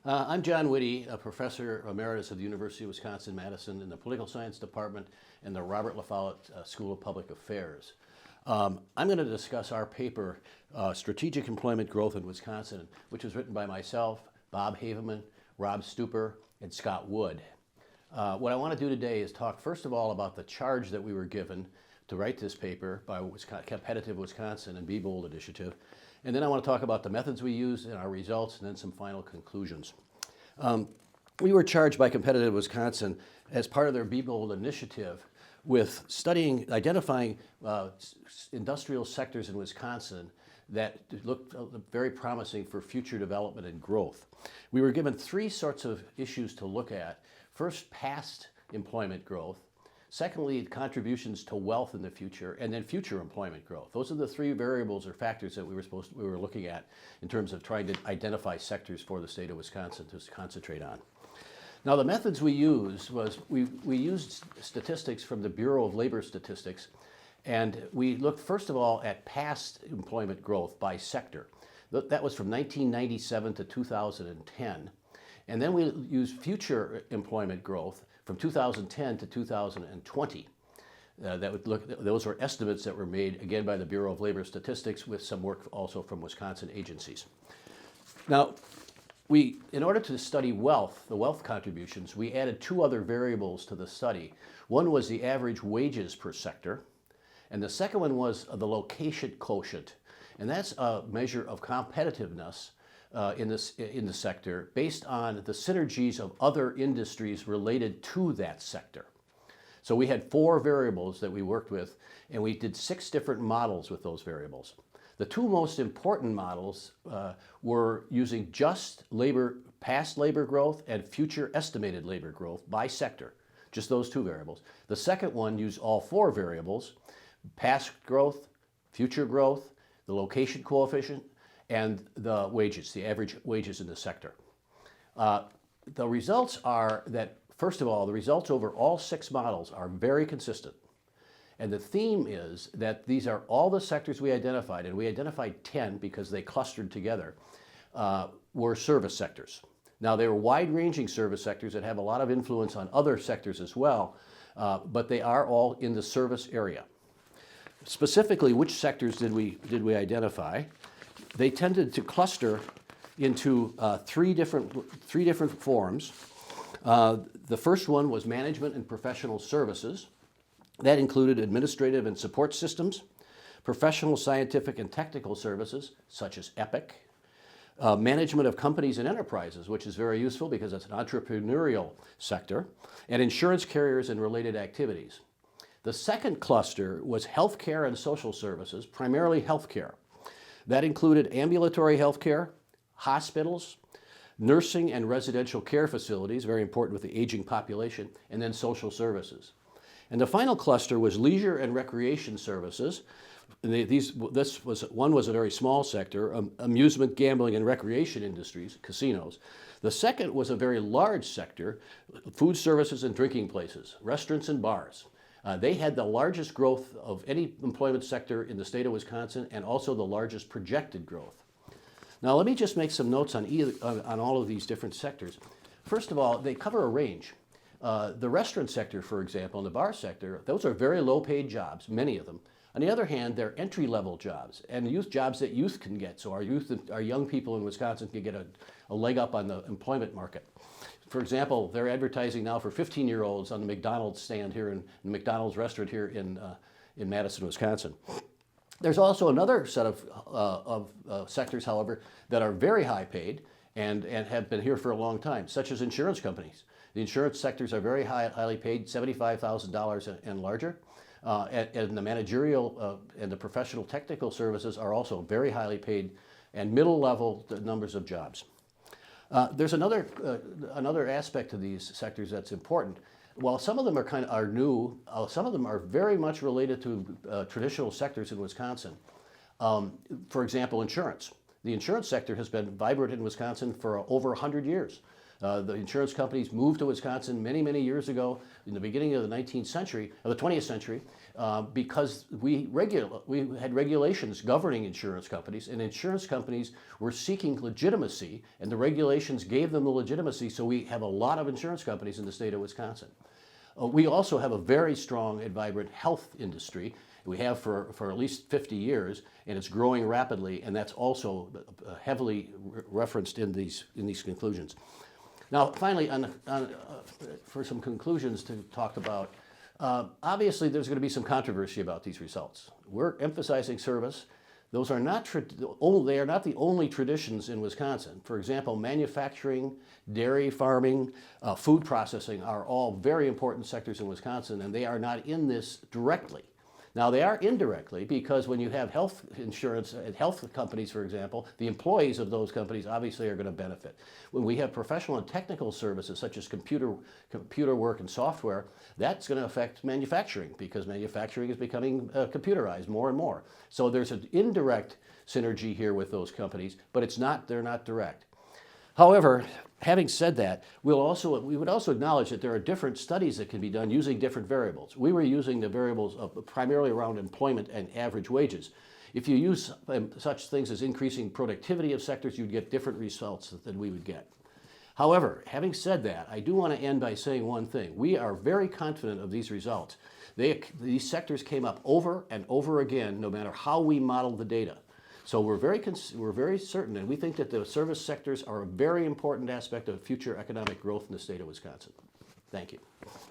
I'm John Witte, a professor emeritus of the University of Wisconsin-Madison in the Political Science Department and the Robert La Follette School of Public Affairs. I'm going to discuss our paper, Strategic Employment Growth in Wisconsin, which was written by myself, Bob Haveman, Rob Stupar, and Scott Wood. What I want to do today is talk first of all about the charge that we were given to write this paper by Competitive Wisconsin and Be Bold Initiative. And then I want to talk about the methods we used and our results, and then some final conclusions. We were charged by Competitive Wisconsin as part of their Be Bold Initiative with identifying industrial sectors in Wisconsin that looked very promising for future development and growth. We were given three sorts of issues to look at. First, past employment growth. Secondly, contributions to wealth in the future, and then future employment growth. Those are the three variables or factors that we were looking at in terms of trying to identify sectors for the state of Wisconsin to concentrate on. Now, the methods we used was we used statistics from the Bureau of Labor Statistics, and we looked first of all at past employment growth by sector. That was from 1997 to 2010. And then we used future employment growth from 2010 to 2020. Those were estimates that were made, again, by the Bureau of Labor Statistics with some work also from Wisconsin agencies. Now, in order to study wealth, the wealth contributions, we added two other variables to the study. One was the average wages per sector, and the second one was the location quotient. And that's a measure of competitiveness in the sector based on the synergies of other industries related to that sector. So we had four variables that we worked with, and we did 6 different models with those variables. The two most important models were using just past labor growth and future estimated labor growth by sector, just those two variables. The second one used all 4 variables: past growth, future growth, the location coefficient, and the wages, the average wages in the sector. The results are that, first of all, the results over all 6 models are very consistent. And the theme is that these are all the sectors we identified, and we identified 10 because they clustered together, were service sectors. Now, they were wide-ranging service sectors that have a lot of influence on other sectors as well, but they are all in the service area. Specifically, which sectors did we identify? They tended to cluster into three different forms. The first one was management and professional services. That included administrative and support systems, professional, scientific, and technical services, such as EPIC, management of companies and enterprises, which is very useful because it's an entrepreneurial sector, and insurance carriers and related activities. The second cluster was healthcare and social services, primarily healthcare. That included ambulatory health care, hospitals, nursing and residential care facilities, very important with the aging population, and then social services. And the final cluster was leisure and recreation services. One was a very small sector, amusement, gambling, and recreation industries, casinos. The second was a very large sector, food services and drinking places, restaurants and bars. They had the largest growth of any employment sector in the state of Wisconsin, and also the largest projected growth. Now, let me just make some notes on all of these different sectors. First of all, they cover a range. The restaurant sector, for example, and the bar sector, those are very low-paid jobs, many of them. On the other hand, they're entry-level jobs and jobs that youth can get. So our young people in Wisconsin can get a leg up on the employment market. For example, they're advertising now for 15-year-olds on the McDonald's stand here in the McDonald's restaurant here in Madison, Wisconsin. There's also another set of sectors, however, that are very high paid and have been here for a long time, such as insurance companies. The insurance sectors are very highly paid, $75,000 and larger. And the managerial and the professional technical services are also very highly paid and middle-level numbers of jobs. There's another aspect to these sectors that's important. While some of them are new, some of them are very much related to traditional sectors in Wisconsin. For example, insurance. The insurance sector has been vibrant in Wisconsin for over 100 years. The insurance companies moved to Wisconsin many, many years ago in the beginning of the 20th century, because we had regulations governing insurance companies, and insurance companies were seeking legitimacy, and the regulations gave them the legitimacy, so we have a lot of insurance companies in the state of Wisconsin. We also have a very strong and vibrant health industry. We have for at least 50 years, and it's growing rapidly, and that's also heavily referenced in these conclusions. Now, finally, for some conclusions to talk about, obviously there's going to be some controversy about these results. We're emphasizing service. Those are not they are not the only traditions in Wisconsin. For example, manufacturing, dairy farming, food processing are all very important sectors in Wisconsin, and they are not in this directly. Now, they are indirectly, because when you have health insurance and health companies, for example, the employees of those companies obviously are going to benefit. When we have professional and technical services such as computer work and software, that's going to affect manufacturing, because manufacturing is becoming computerized more and more. So there's an indirect synergy here with those companies, but they're not direct. However, having said that, we would also acknowledge that there are different studies that can be done using different variables. We were using the variables primarily around employment and average wages. If you use such things as increasing productivity of sectors, you'd get different results than we would get. However, having said that, I do want to end by saying one thing. We are very confident of these results. These sectors came up over and over again, no matter how we modeled the data. So we're very certain, and we think that the service sectors are a very important aspect of future economic growth in the state of Wisconsin. Thank you.